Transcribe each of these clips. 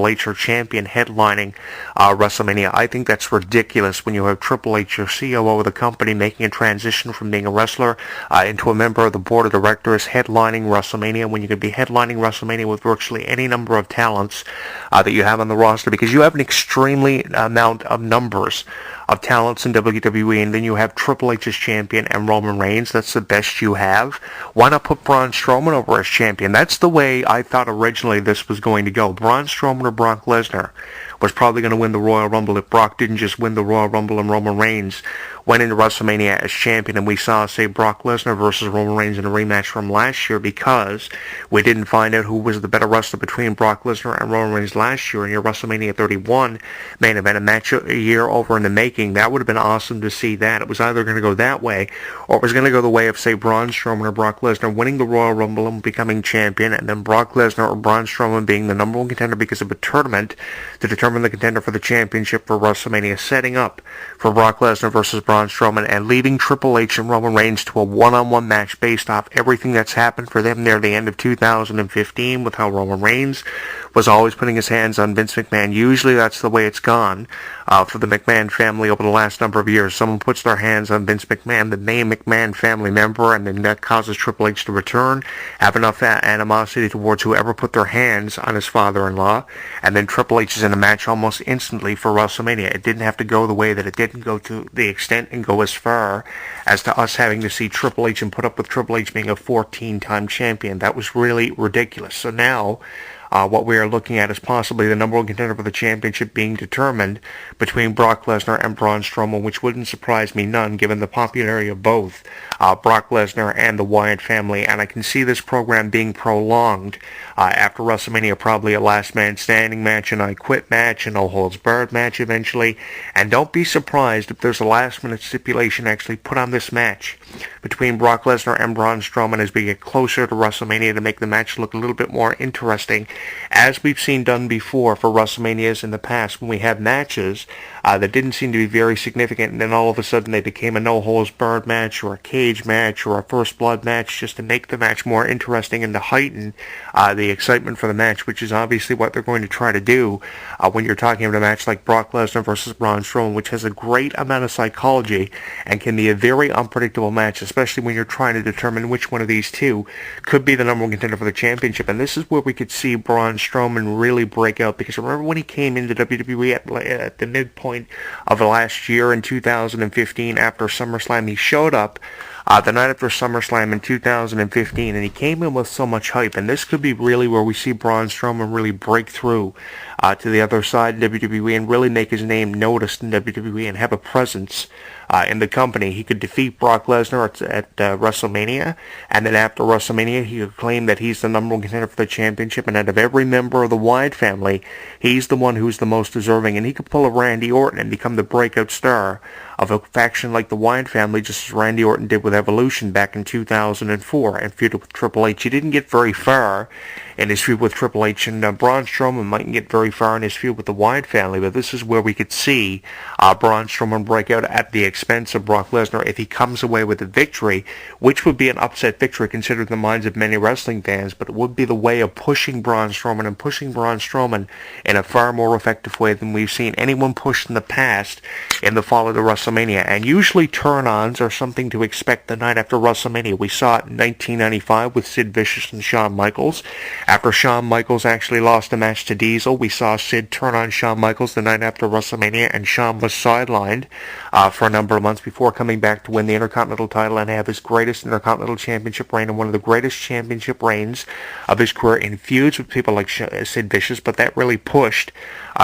H, our champion, headlining WrestleMania. I think that's ridiculous when you have Triple H, your COO of the company, making a transition from being a wrestler into a member of the board of directors, headlining WrestleMania, when you could be headlining WrestleMania with virtually any number of talents that you have on the roster, because you have an extremely amount of numbers of talents in WWE, and then you have Triple H as champion and Roman Reigns. That's the best you have. Why not put Braun Strowman over as champion? That's the way I thought originally this was going to go. Braun Strowman or Brock Lesnar was probably going to win the Royal Rumble if Brock didn't just win the Royal Rumble and Roman Reigns went into WrestleMania as champion, and we saw, say, Brock Lesnar versus Roman Reigns in a rematch from last year, because we didn't find out who was the better wrestler between Brock Lesnar and Roman Reigns last year in your WrestleMania 31 main event, a match a year over in the making. That would have been awesome to see that. It was either going to go that way, or it was going to go the way of, say, Braun Strowman or Brock Lesnar winning the Royal Rumble and becoming champion, and then Brock Lesnar or Braun Strowman being the number one contender because of a tournament to determine the contender for the championship for WrestleMania, setting up for Brock Lesnar versus Braun Strowman, and leaving Triple H and Roman Reigns to a one-on-one match based off everything that's happened for them near the end of 2015, with how Roman Reigns was always putting his hands on Vince McMahon. Usually that's the way it's gone for the McMahon family over the last number of years. Someone puts their hands on Vince McMahon, the main McMahon family member, and then that causes Triple H to return, have enough animosity towards whoever put their hands on his father-in-law, and then Triple H is in a match almost instantly for WrestleMania. It didn't have to go the way that it didn't go, to the extent and go as far as to us having to see Triple H and put up with Triple H being a 14-time champion. That was really ridiculous. So now what we are looking at is possibly the number one contender for the championship being determined between Brock Lesnar and Braun Strowman, which wouldn't surprise me none given the popularity of both Brock Lesnar and the Wyatt family. And I can see this program being prolonged after WrestleMania, probably a last man standing match, and I quit match, and no holds barred match eventually. And don't be surprised if there's a last minute stipulation actually put on this match between Brock Lesnar and Braun Strowman as we get closer to WrestleMania to make the match look a little bit more interesting, as we've seen done before for WrestleManias in the past, when we had matches that didn't seem to be very significant, and then all of a sudden they became a no-holds-barred match or a cage match or a first blood match, just to make the match more interesting and to heighten the excitement for the match, which is obviously what they're going to try to do when you're talking about a match like Brock Lesnar versus Braun Strowman, which has a great amount of psychology and can be a very unpredictable match, especially when you're trying to determine which one of these two could be the number one contender for the championship. And this is where we could see Braun Strowman really break out, because remember when he came into WWE at the midpoint of the last year in 2015 after SummerSlam, he showed up the night after SummerSlam in 2015, and he came in with so much hype, and this could be really where we see Braun Strowman really break through to the other side in WWE and really make his name noticed in WWE and have a presence in the company. He could defeat Brock Lesnar at WrestleMania, and then after WrestleMania he could claim that he's the number one contender for the championship, and out of every member of the Wyatt family, he's the one who's the most deserving, and he could pull a Randy Orton and become the breakout star of a faction like the Wyatt family, just as Randy Orton did with Evolution back in 2004 and feuded with Triple H. He didn't get very far in his feud with Triple H, and Braun Strowman mightn't get very far in his feud with the Wyatt family, but this is where we could see Braun Strowman break out at the expense of Brock Lesnar if he comes away with a victory, which would be an upset victory considered in the minds of many wrestling fans, but it would be the way of pushing Braun Strowman and pushing Braun Strowman in a far more effective way than we've seen anyone pushed in the past in the fall of the WrestleMania. And usually turn-ons are something to expect the night after WrestleMania. We saw it in 1995 with Sid Vicious and Shawn Michaels. After Shawn Michaels actually lost a match to Diesel, we saw Sid turn on Shawn Michaels the night after WrestleMania, and Shawn was sidelined for a number of months before coming back to win the Intercontinental title and have his greatest Intercontinental Championship reign and one of the greatest championship reigns of his career in feuds with people like Sid Vicious, but that really pushed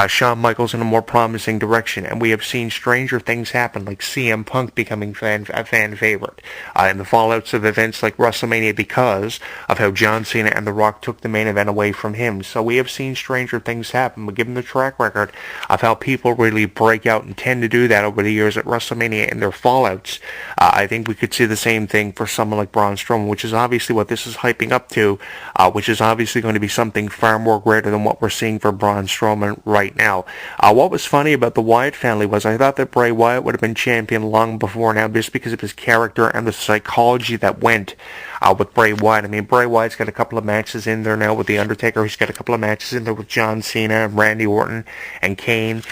Shawn Michaels in a more promising direction, and we have seen stranger things happen, like CM Punk becoming a fan favorite in the fallouts of events like WrestleMania because of how John Cena and The Rock took the main event away from him. So we have seen stranger things happen, but given the track record of how people really break out and tend to do that over the years at WrestleMania in their fallouts, I think we could see the same thing for someone like Braun Strowman, which is obviously what this is hyping up to, which is obviously going to be something far more greater than what we're seeing for Braun Strowman right now. What was funny about the Wyatt family was I thought that Bray Wyatt would have have been champion long before now, just because of his character and the psychology that went with Bray Wyatt. I mean, Bray Wyatt's got a couple of matches in there now with The Undertaker. He's got a couple of matches in there with John Cena and Randy Orton and Kane.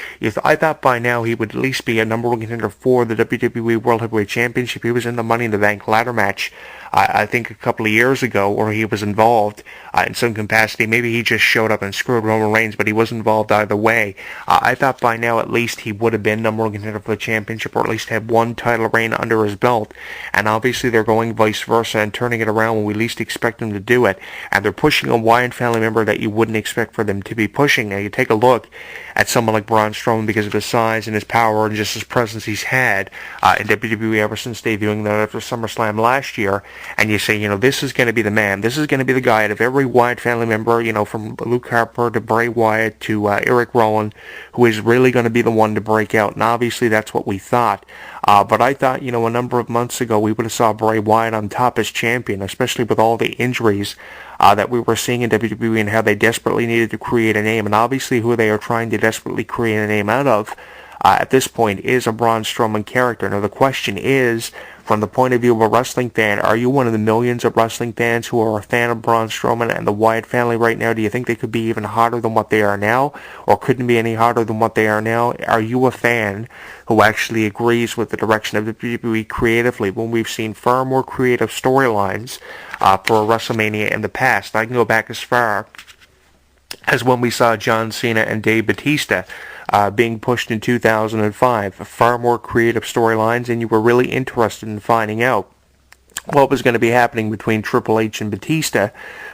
I thought by now he would at least be a number one contender for the WWE World Heavyweight Championship. He was in the Money in the Bank ladder match, I think a couple of years ago, where he was involved in some capacity. Maybe he just showed up and screwed Roman Reigns, but he was involved either way. I thought by now at least he would have been number one contender for the championship, or at least had one title reign under his belt. And obviously they're going vice versa and turning it around when we least expect them to do it. And they're pushing a Wyatt family member that you wouldn't expect for them to be pushing. Now you take a look at someone like Braun Strowman because of his size and his power and just his presence he's had in WWE ever since debuting there after SummerSlam last year. And you say, this is going to be the man. This is going to be the guy out of every Wyatt family member, from Luke Harper to Bray Wyatt to Eric Rowan, who is really going to be the one to break out. And obviously that's what we thought. But I thought, a number of months ago we would have saw Bray Wyatt on top as champion, especially with all the injuries that we were seeing in WWE and how they desperately needed to create a name. And obviously who they are trying to desperately create a name out of at this point is a Braun Strowman character. Now the question is, from the point of view of a wrestling fan, are you one of the millions of wrestling fans who are a fan of Braun Strowman and the Wyatt family right now? Do you think they could be even hotter than what they are now, or couldn't be any hotter than what they are now? Are you a fan who actually agrees with the direction of WWE creatively when we've seen far more creative storylines for WrestleMania in the past? I can go back as far as when we saw John Cena and Dave Bautista being pushed in 2005. Far more creative storylines, and you were really interested in finding out what was going to be happening between Triple H and Batista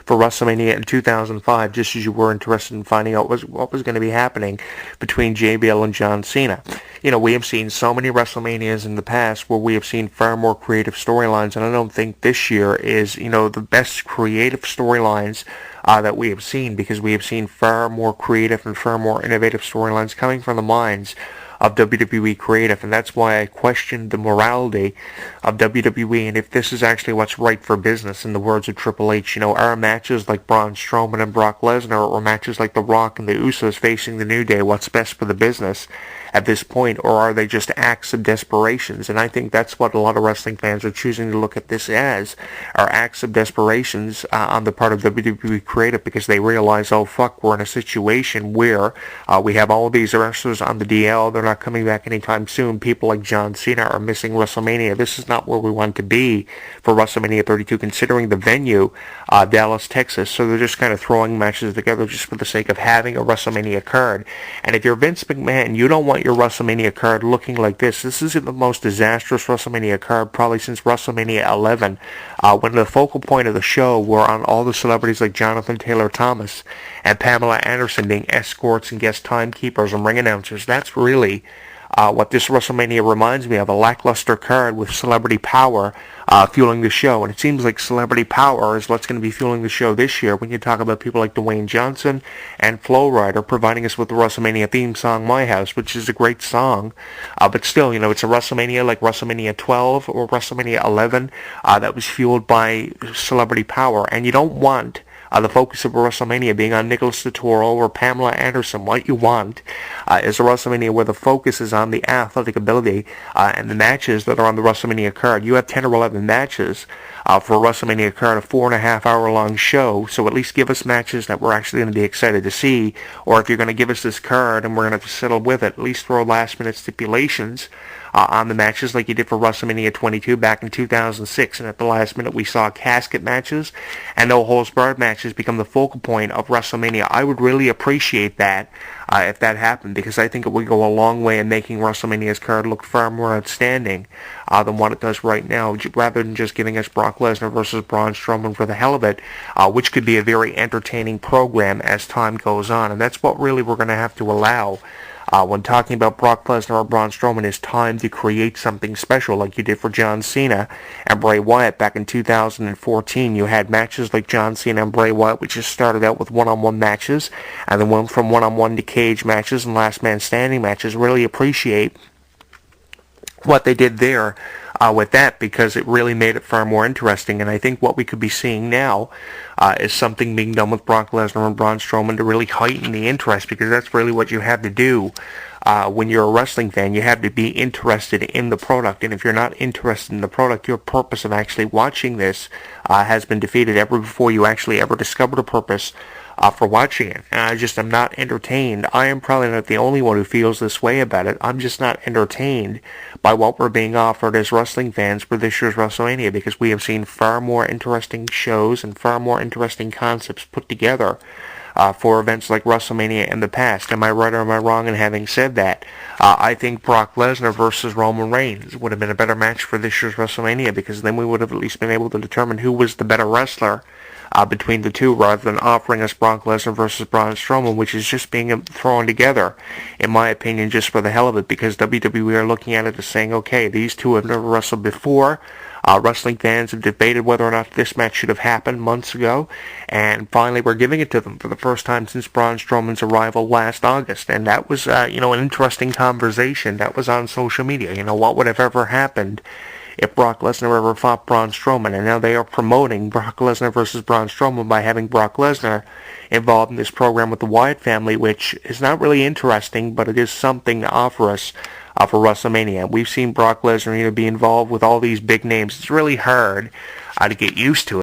for WrestleMania in 2005, just as you were interested in finding out what was going to be happening between JBL and John Cena. We have seen so many WrestleManias in the past where we have seen far more creative storylines, and I don't think this year is, the best creative storylines that we have seen, because we have seen far more creative and far more innovative storylines coming from the minds of WWE creative, and that's why I questioned the morality of WWE and if this is actually what's right for business, in the words of Triple H. Are matches like Braun Strowman and Brock Lesnar, or matches like The Rock and the Usos facing the New Day, what's best for the business at this point, or are they just acts of desperations? And I think that's what a lot of wrestling fans are choosing to look at this as, are acts of desperations on the part of WWE creative, because they realize, oh fuck, we're in a situation where we have all of these wrestlers on the DL, they're not coming back anytime soon. People like John Cena are missing WrestleMania. This is not where we want to be for WrestleMania 32, considering the venue, Dallas, Texas. So they're just kind of throwing matches together just for the sake of having a WrestleMania card. And if you're Vince McMahon, you don't want your WrestleMania card looking like this. This is the most disastrous WrestleMania card probably since WrestleMania 11, when the focal point of the show were on all the celebrities like Jonathan Taylor Thomas and Pamela Anderson being escorts and guest timekeepers and ring announcers. That's really what this WrestleMania reminds me of, a lackluster card with celebrity power fueling the show. And it seems like celebrity power is what's going to be fueling the show this year when you talk about people like Dwayne Johnson and Flo Rida providing us with the WrestleMania theme song, My House, which is a great song. But still, it's a WrestleMania like WrestleMania 12 or WrestleMania 11 that was fueled by celebrity power. And you don't want the focus of WrestleMania being on Nicholas Totoro or Pamela Anderson. What you want is a WrestleMania where the focus is on the athletic ability and the matches that are on the WrestleMania card. You have 10 or 11 matches for a WrestleMania card, a 4.5 hour long show, so at least give us matches that we're actually going to be excited to see. Or if you're going to give us this card and we're going to have to settle with it, at least throw last minute stipulations on the matches like you did for WrestleMania 22 back in 2006, and at the last minute we saw casket matches and no holds barred matches become the focal point of WrestleMania. I would really appreciate that if that happened, because I think it would go a long way in making WrestleMania's card look far more outstanding than what it does right now, rather than just giving us Brock Lesnar versus Braun Strowman for the hell of it, which could be a very entertaining program as time goes on. And that's what really we're going to have to allow when talking about Brock Lesnar or Braun Strowman, is time to create something special like you did for John Cena and Bray Wyatt back in 2014. You had matches like John Cena and Bray Wyatt, which just started out with one-on-one matches and then went from one-on-one to cage matches and last man standing matches. Really appreciate what they did there with that, because it really made it far more interesting. And I think what we could be seeing now is something being done with Brock Lesnar and Braun Strowman to really heighten the interest, because that's really what you have to do. When you're a wrestling fan, you have to be interested in the product, and if you're not interested in the product, your purpose of actually watching this has been defeated ever before you actually ever discovered a purpose for watching it. And I'm not entertained. I am probably not the only one who feels this way about it. I'm just not entertained by what we're being offered as wrestling fans for this year's WrestleMania, because we have seen far more interesting shows and far more interesting concepts put together for events like WrestleMania in the past. Am I right or am I wrong in having said that? I think Brock Lesnar versus Roman Reigns would have been a better match for this year's WrestleMania, because then we would have at least been able to determine who was the better wrestler between the two, rather than offering us Brock Lesnar versus Braun Strowman, which is just being thrown together, in my opinion, just for the hell of it, because WWE are looking at it as saying, okay, these two have never wrestled before. Wrestling fans have debated whether or not this match should have happened months ago, and finally we're giving it to them for the first time since Braun Strowman's arrival last August. And that was, an interesting conversation that was on social media. What would have ever happened if Brock Lesnar ever fought Braun Strowman? And now they are promoting Brock Lesnar versus Braun Strowman by having Brock Lesnar involved in this program with the Wyatt family, which is not really interesting, but it is something to offer us for WrestleMania. We've seen Brock Lesnar be involved with all these big names. It's really hard to get used to it.